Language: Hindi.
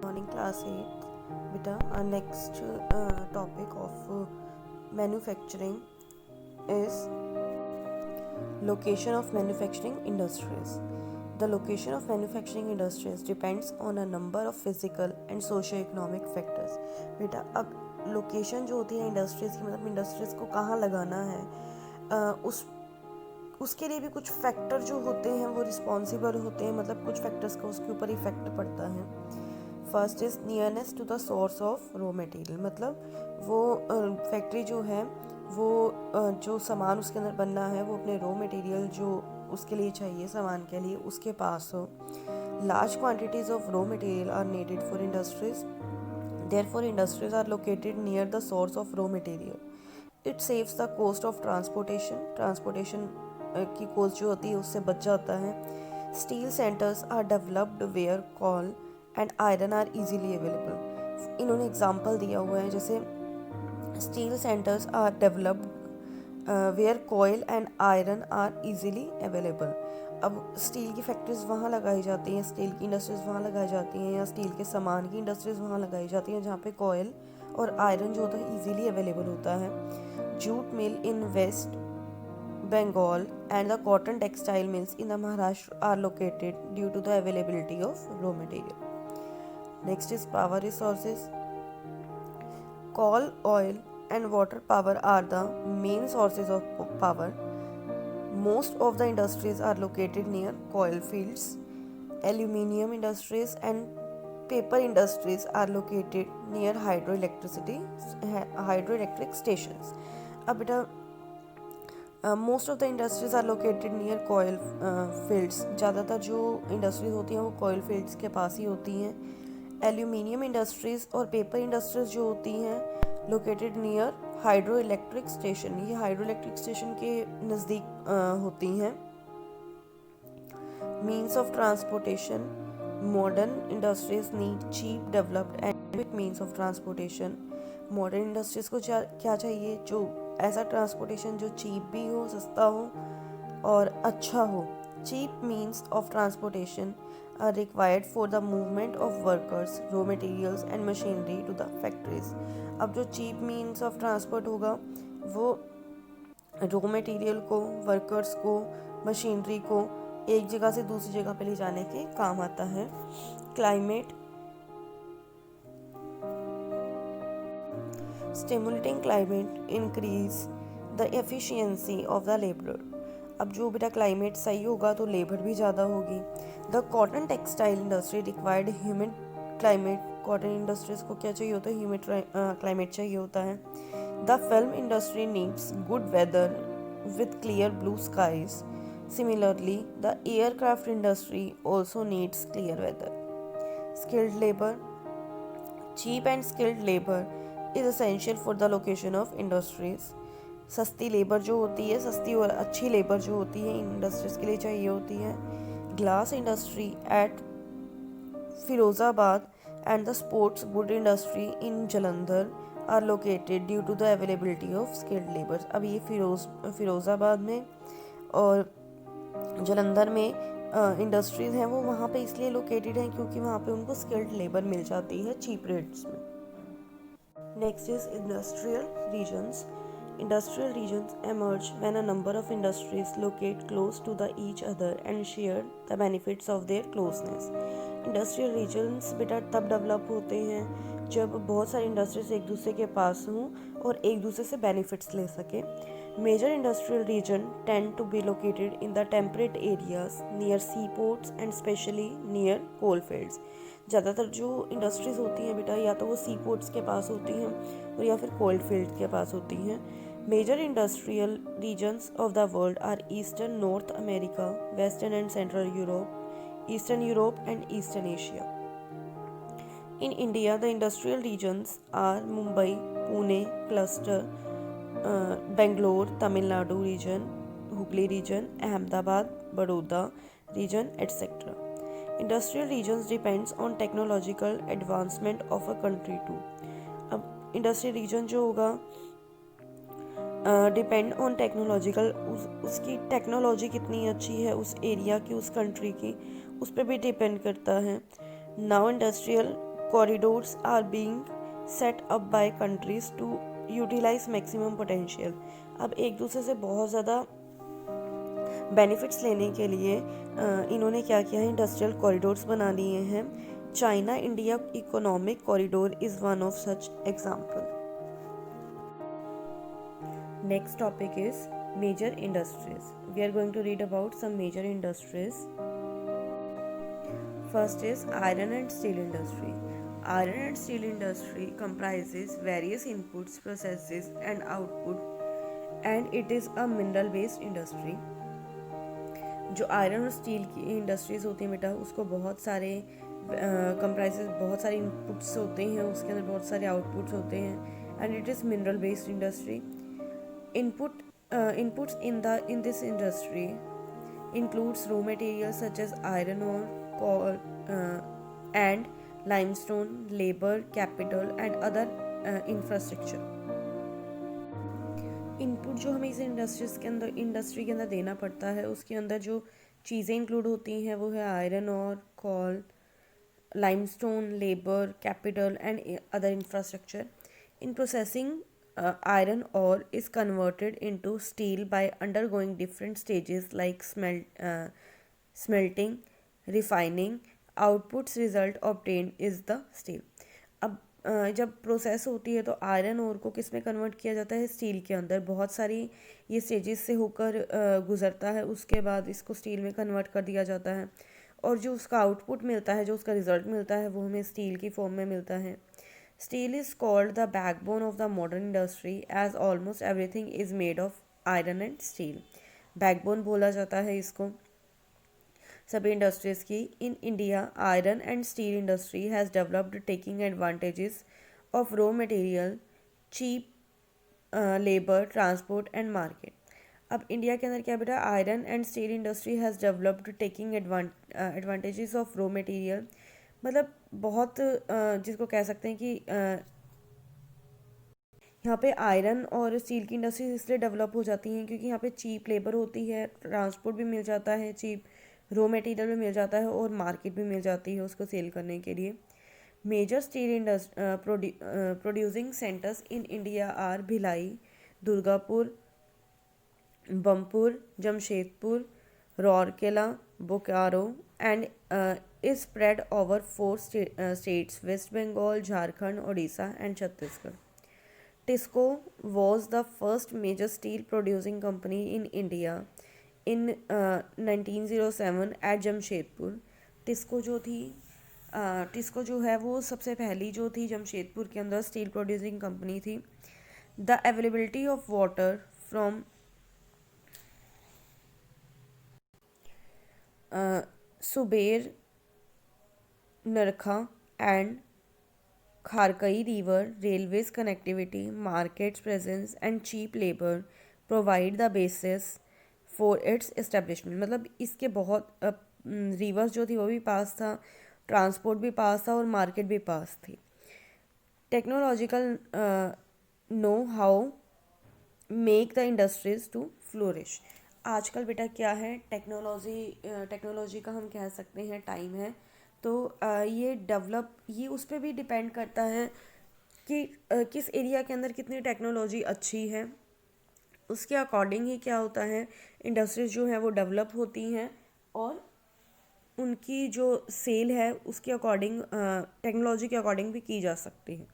Morning class 8 beta. Our next topic of manufacturing is location of manufacturing industries. The location of manufacturing industries depends on a number of physical and socio-economic factors. बेटा अब लोकेशन जो होती है इंडस्ट्रीज़ की, मतलब इंडस्ट्रीज़ को कहाँ लगाना है, उसके लिए भी कुछ फैक्टर जो होते हैं वो रिस्पॉन्सिबल होते हैं, मतलब कुछ फैक्टर्स का उसके ऊपर इफेक्ट पड़ता है. First is nearness to the source of raw material, मतलब वो फैक्ट्री जो है वो जो सामान उसके अंदर बनना है वो अपने रॉ मटेरियल जो उसके लिए चाहिए सामान के लिए उसके पास हो. Large quantities of raw material are needed for industries, therefore industries are located near the source of raw material. It saves the cost of transportation की कॉस्ट जो होती है उससे बच जाता है. Steel centres are developed where coal and iron are easily available. इन्होंने एग्जांपल दिया हुआ है, जैसे steel centres are developed where coal and iron are easily available. अब स्टील की फैक्ट्रीज वहाँ लगाई जाती हैं, स्टील की इंडस्ट्रीज़ वहाँ लगाई जाती हैं, या स्टील के सामान की इंडस्ट्रीज़ वहाँ लगाई जाती हैं जहाँ पे कॉयल और आयरन जो होता है इजीली अवेलेबल होता है. Jute mill in West Bengal and the cotton textile mills in the Maharashtra are located due to the availability of raw material. Next is power resources. Coal, oil and water power are the main sources of power. Most of the industries are located near coal fields. Aluminium industries and paper industries are located near hydroelectric stations. अब बेटा most of the industries are located near coal fields. ज़्यादातर जो इंडस्ट्रीज़ होती हैं वो कॉयल फील्ड्स के पास ही होती हैं. एल्यूमिनियम इंडस्ट्रीज़ और पेपर इंडस्ट्रीज़ जो होती हैं located near hydro electric station, ये हाइड्रो इलेक्ट्रिक स्टेशन के नज़दीक होती हैं. Means of transportation. Modern industries need cheap developed and quick means of transportation. Modern industries को क्या चाहिए, जो ऐसा ट्रांसपोर्टेशन जो चीप भी हो, सस्ता हो और अच्छा हो. Cheap means of transportation are required for the movement of workers, raw materials and machinery to the factories. अब जो चीप मीन्स ऑफ ट्रांसपोर्ट होगा वो रॉ मटेरियल को, वर्कर्स को, मशीनरी को एक जगह से दूसरी जगह पे ले जाने के काम आता है. Climate. Stimulating climate increase the efficiency of the laborer. अब जो बेटा क्लाइमेट सही होगा तो लेबर भी ज़्यादा होगी. The cotton textile industry required humid climate. Cotton industries को क्या चाहिए होता है, ह्यूमिड क्लाइमेट चाहिए होता है. The film industry needs good weather with clear blue skies. Similarly the aircraft industry also needs clear weather. Skilled labour. Cheap and skilled labour is essential for the location of industries. सस्ती लेबर जो होती है, सस्ती और अच्छी लेबर जो होती है इंडस्ट्रीज़ के लिए चाहिए होती है. Glass industry at Firozabad and the sports wood industry in Jalandhar are located due to the availability of skilled labour. अब ये फिरोज़ाबाद में और जलंधर में इंडस्ट्रीज़ हैं वो वहाँ पे इसलिए लोकेटेड हैं क्योंकि वहाँ पे उनको स्किल्ड लेबर मिल जाती है चीप रेट्स में. Next is industrial regions. Industrial regions emerge when a number of industries locate close to each other and share the benefits of their closeness. Industrial regions बेटा तब डेवलप होते हैं जब बहुत सारी इंडस्ट्रीज एक दूसरे के पास हों और एक दूसरे से बेनिफिट्स ले सकें. Major industrial region tend to be located in the temperate areas near seaports and especially near coal fields. ज़्यादातर जो इंडस्ट्रीज़ होती हैं बेटा या तो वो सी पोर्ट्स के पास होती हैं और या फिर कोल्ड फील्ड के पास होती हैं. Major industrial regions of the world are eastern North America, western and central Europe, eastern Europe and eastern Asia. In India the industrial regions are Mumbai, Pune cluster, Bangalore, Tamil Nadu region, Hooghly region, Ahmedabad, Baroda region etcetera. Industrial regions depends on technological advancement of a country too. अब इंडस्ट्रियल रीजन जो होगा डिपेंड ऑन टेक्नोलॉजिकल, उसकी टेक्नोलॉजी कितनी अच्छी है उस एरिया की, उस कंट्री की, उस पर भी डिपेंड करता है. Now industrial corridors are being set up by countries to utilize maximum potential. अब एक दूसरे से बहुत ज़्यादा बेनिफिट्स लेने के लिए इन्होंने क्या किया है, इंडस्ट्रियल कॉरिडोर्स बना लिए हैं. China India economic corridor is one of such example. Next topic is major industries. We are going to read about some major industries. First is iron and steel industry. Iron and steel industry comprises various inputs, processes and output, and it is a mineral based industry. जो आयरन और स्टील की इंडस्ट्रीज होती हैं बेटा, उसको बहुत सारे कंप्राइजेस, बहुत सारे इनपुट्स होते हैं, उसके अंदर बहुत सारे आउटपुट्स होते हैं, and it is mineral based industry. Inputs in this industry includes raw materials such as iron ore, coal, and limestone, labor, capital, and other infrastructure. Input जो हमें इस इंडस्ट्री के अंदर देना पड़ता है, उसके अंदर जो चीज़ें इंक्लूड होती हैं वो है आयरन और coal, limestone, labour, capital and other infrastructure. In processing iron ore is converted into steel by undergoing different stages like smelting, refining. Outputs result obtained is the steel. अब जब प्रोसेस होती है तो आयरन ओर को किस में कन्वर्ट किया जाता है, स्टील के अंदर. बहुत सारी ये स्टेजेस से होकर गुजरता है, उसके बाद इसको स्टील में कन्वर्ट कर दिया जाता है, और जो उसका आउटपुट मिलता है, जो उसका रिजल्ट मिलता है, वो हमें स्टील की फॉर्म में मिलता है. Steel is called the backbone of the modern industry as almost everything is made of iron and steel. Backbone बोला जाता है इसको सभी इंडस्ट्रीज की. In India, iron and steel industry has developed taking advantages of raw material, cheap labor, transport and market. अब इंडिया के अंदर क्या बेटा, iron and steel industry has developed taking advantages of raw material. मतलब बहुत जिसको कह सकते हैं कि यहाँ पे आयरन और स्टील की इंडस्ट्रीज इसलिए डेवलप हो जाती हैं क्योंकि यहाँ पे चीप लेबर होती है, ट्रांसपोर्ट भी मिल जाता है, चीप रॉ मटेरियल भी मिल जाता है, और मार्केट भी मिल जाती है उसको सेल करने के लिए. Major steel producing centres in India are Bhilai, Durgapur, Burnpur, Jamshedpur, Rourkela, Bokaro, and is spread over 4 states: West Bengal, Jharkhand, Odisha and Chhattisgarh. TISCO was the first major steel producing company in India in 1907 at Jamshedpur. TISCO जो है वो सबसे पहली जो थी जमशेदपुर के अंदर स्टील प्रोड्यूसिंग कंपनी थी. The availability of water from Suber, Narkha and Kharkai river, railways connectivity, markets presence and cheap labor provide the basis for its establishment. मतलब इसके बहुत रिवर्स जो थी वो भी पास था, ट्रांसपोर्ट भी पास था और मार्केट भी पास थी. Technological know how make the industries to flourish. आजकल बेटा क्या है, टेक्नोलॉजी का हम कह सकते हैं टाइम है, तो ये उस पर भी डिपेंड करता है कि किस एरिया के अंदर कितनी टेक्नोलॉजी अच्छी है, उसके अकॉर्डिंग ही क्या होता है, इंडस्ट्रीज जो हैं वो डेवलप होती हैं, और उनकी जो सेल है उसके अकॉर्डिंग टेक्नोलॉजी के अकॉर्डिंग भी की जा सकती है.